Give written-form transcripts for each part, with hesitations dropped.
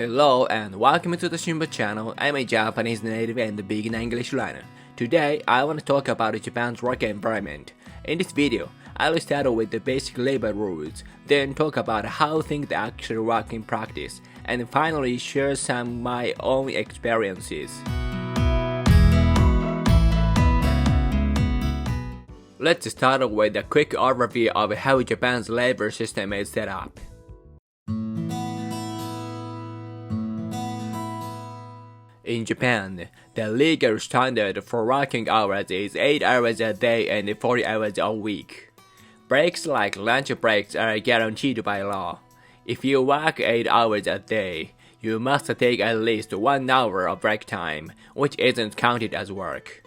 Hello and welcome to the Shimba channel. I'm a Japanese native and beginner English learner. Today, I want to talk about Japan's work environment. In this video, I will start with the basic labor rules, then talk about how things actually work in practice, and finally share some of my own experiences. Let's start with a quick overview of how Japan's labor system is set up. In Japan, the legal standard for working hours is 8 hours a day and 40 hours a week. Breaks like lunch breaks are guaranteed by law. If you work 8 hours a day, you must take at least 1 hour of break time, which isn't counted as work.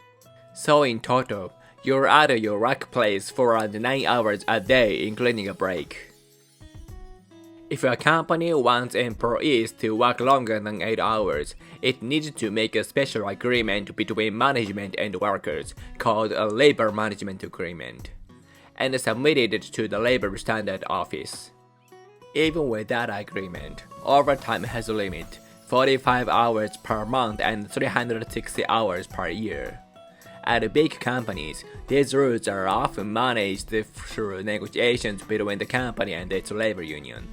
So in total, you're at your workplace for around 9 hours a day including a break. If a company wants employees to work longer than 8 hours, it needs to make a special agreement between management and workers called a labor management agreement, and submit it to the Labor Standard Office. Even with that agreement, overtime has a limit, 45 hours per month and 360 hours per year. At big companies, these rules are often managed through negotiations between the company and its labor union.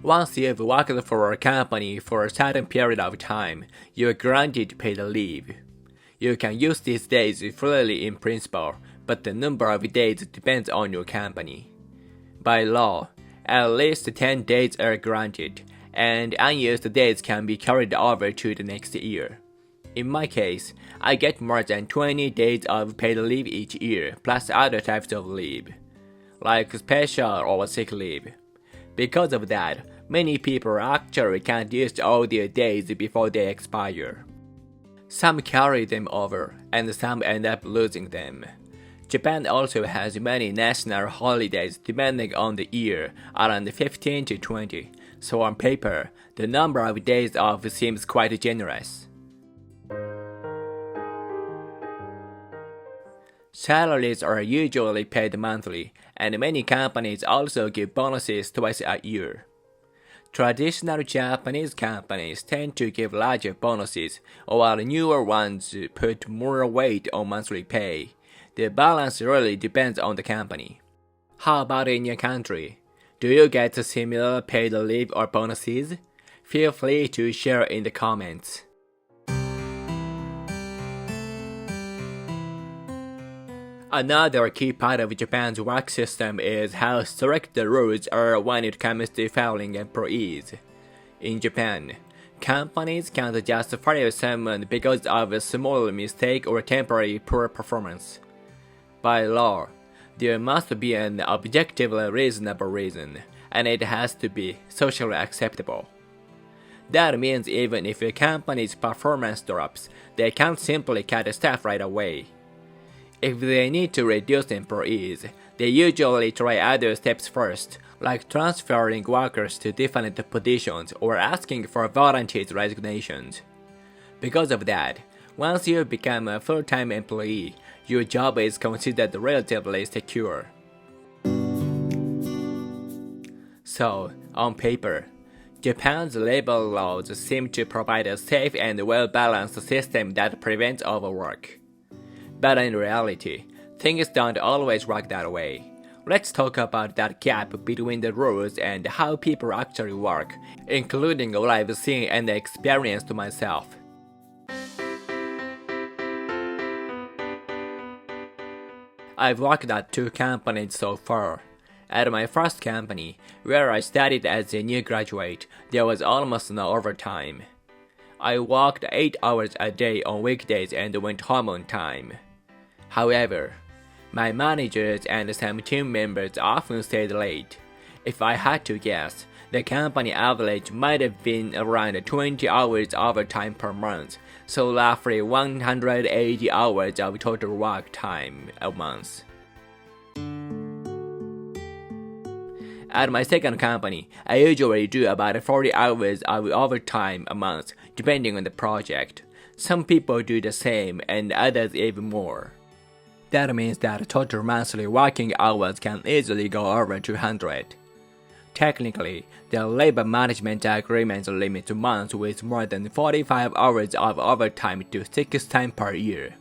Once you've worked for a company for a certain period of time, you are granted paid leave. You can use these days freely in principle, but the number of days depends on your company. By law, at least 10 days are granted, and unused days can be carried over to the next year. In my case, I get more than 20 days of paid leave each year, plus other types of leave, like special or sick leave. Because of that, many people actually can't use all their days before they expire. Some carry them over, and some end up losing them. Japan also has many national holidays depending on the year, around 15 to 20, so on paper, the number of days off seems quite generous. Salaries are usually paid monthly, and many companies also give bonuses twice a year. Traditional Japanese companies tend to give larger bonuses, while newer ones put more weight on monthly pay. The balance really depends on the company. How about in your country? Do you get similar paid leave or bonuses? Feel free to share in the comments. Another key part of Japan's work system is how strict the rules are when it comes to firing employees. In Japan, companies can't just fire someone because of a small mistake or temporary poor performance. By law, there must be an objectively reasonable reason, and it has to be socially acceptable. That means even if a company's performance drops, they can't simply cut staff right away. If they need to reduce employees, they usually try other steps first, like transferring workers to different positions or asking for voluntary resignations. Because of that, once you become a full-time employee, your job is considered relatively secure. So, on paper, Japan's labor laws seem to provide a safe and well-balanced system that prevents overwork. But in reality, things don't always work that way. Let's talk about that gap between the rules and how people actually work, including what I've seen and experienced myself. I've worked at 2 companies so far. At my first company, where I studied as a new graduate, there was almost no overtime. I worked 8 hours a day on weekdays and went home on time. However, my managers and some team members often stayed late. If I had to guess, the company average might have been around 20 hours overtime per month, so roughly 180 hours of total work time a month. At my second company, I usually do about 40 hours of overtime a month, depending on the project. Some people do the same and others even more. That means that total monthly working hours can easily go over 200. Technically, the labor management agreement limits months with more than 45 hours of overtime to 6 times per year.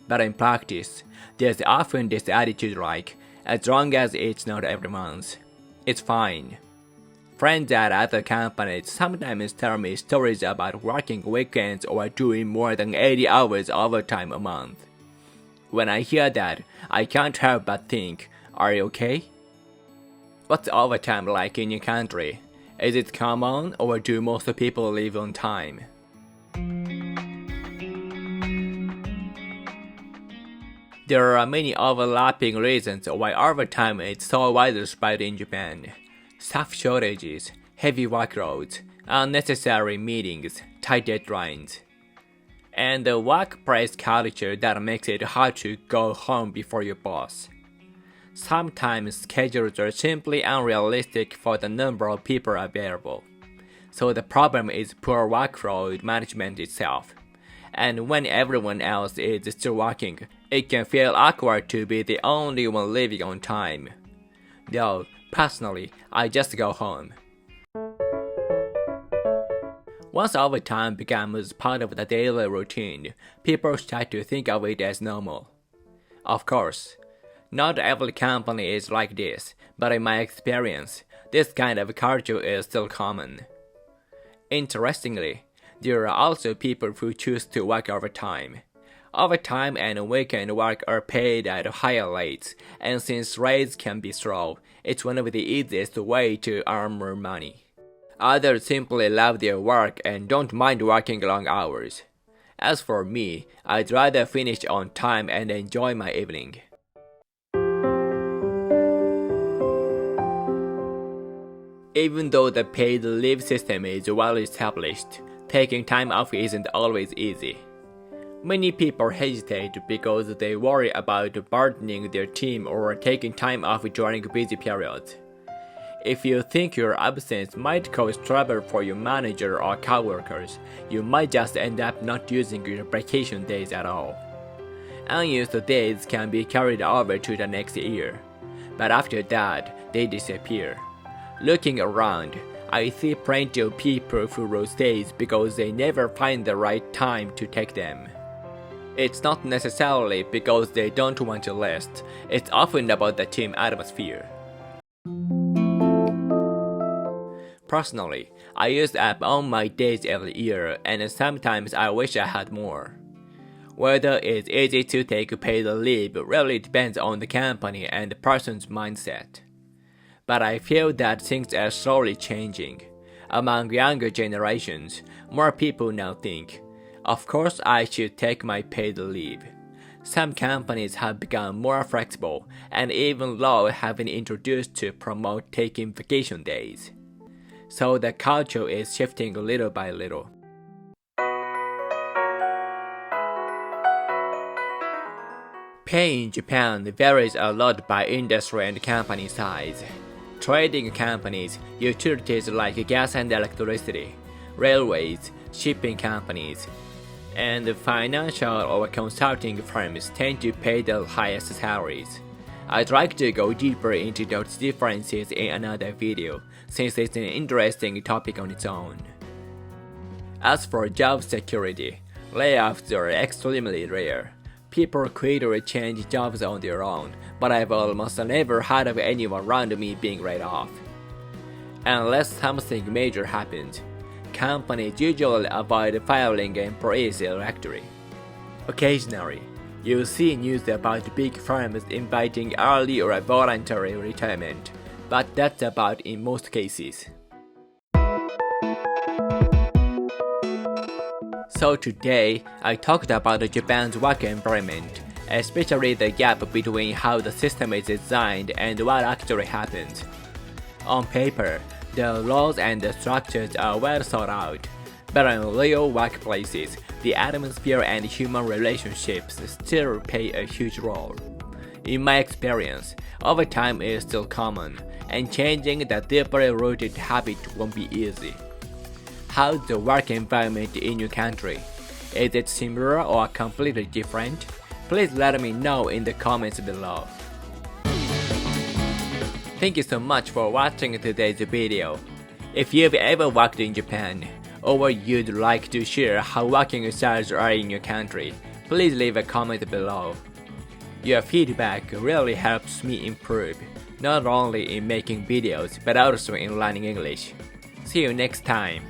But in practice, there's often this attitude like, as long as it's not every month, it's fine. Friends at other companies sometimes tell me stories about working weekends or doing more than 80 hours overtime a month. When I hear that, I can't help but think, are you okay? What's overtime like in your country? Is it common or do most people live on time? There are many overlapping reasons why overtime is so widespread in Japan. Staff shortages, heavy workloads, unnecessary meetings, tight deadlines, and the workplace culture that makes it hard to go home before your boss. Sometimes schedules are simply unrealistic for the number of people available. So the problem is poor workload management itself. And when everyone else is still working, it can feel awkward to be the only one leaving on time. Though, personally, I just go home. Once overtime becomes part of the daily routine, people start to think of it as normal. Of course, not every company is like this, but in my experience, this kind of culture is still common. Interestingly, there are also people who choose to work overtime. Overtime and weekend work are paid at higher rates, and since rates can be slow, it's one of the easiest ways to earn more money. Others simply love their work and don't mind working long hours. As for me, I'd rather finish on time and enjoy my evening. Even though the paid leave system is well established, taking time off isn't always easy. Many people hesitate because they worry about burdening their team or taking time off during busy periods. If you think your absence might cause trouble for your manager or coworkers, you might just end up not using your vacation days at all. Unused days can be carried over to the next year, but after that, they disappear. Looking around, I see plenty of people who lose days because they never find the right time to take them. It's not necessarily because they don't want to rest, it's often about the team atmosphere. Personally, I use the app on my days every year, and sometimes I wish I had more. Whether it's easy to take paid leave really depends on the company and the person's mindset. But I feel that things are slowly changing. Among younger generations, more people now think, of course I should take my paid leave. Some companies have become more flexible, and even laws have been introduced to promote taking vacation days. So the culture is shifting little by little. Pay in Japan varies a lot by industry and company size. Trading companies, utilities like gas and electricity, railways, shipping companies, and financial or consulting firms tend to pay the highest salaries. I'd like to go deeper into those differences in another video, since it's an interesting topic on its own. As for job security, layoffs are extremely rare. People quit or change jobs on their own, but I've almost never heard of anyone around me being laid off. Unless something major happens, companies usually avoid firing employees directly. Occasionally, you see news about big firms inviting early or voluntary retirement, but that's about in most cases. So today, I talked about Japan's work environment, especially the gap between how the system is designed and what actually happens. On paper, the laws and the structures are well thought out, but in real workplaces, the atmosphere and human relationships still play a huge role. In my experience, overtime is still common, and changing the deeply rooted habit won't be easy. How's the work environment in your country? Is it similar or completely different? Please let me know in the comments below. Thank you so much for watching today's video. If you've ever worked in Japan, or you'd like to share how working styles are in your country, please leave a comment below. Your feedback really helps me improve, not only in making videos but also in learning English. See you next time.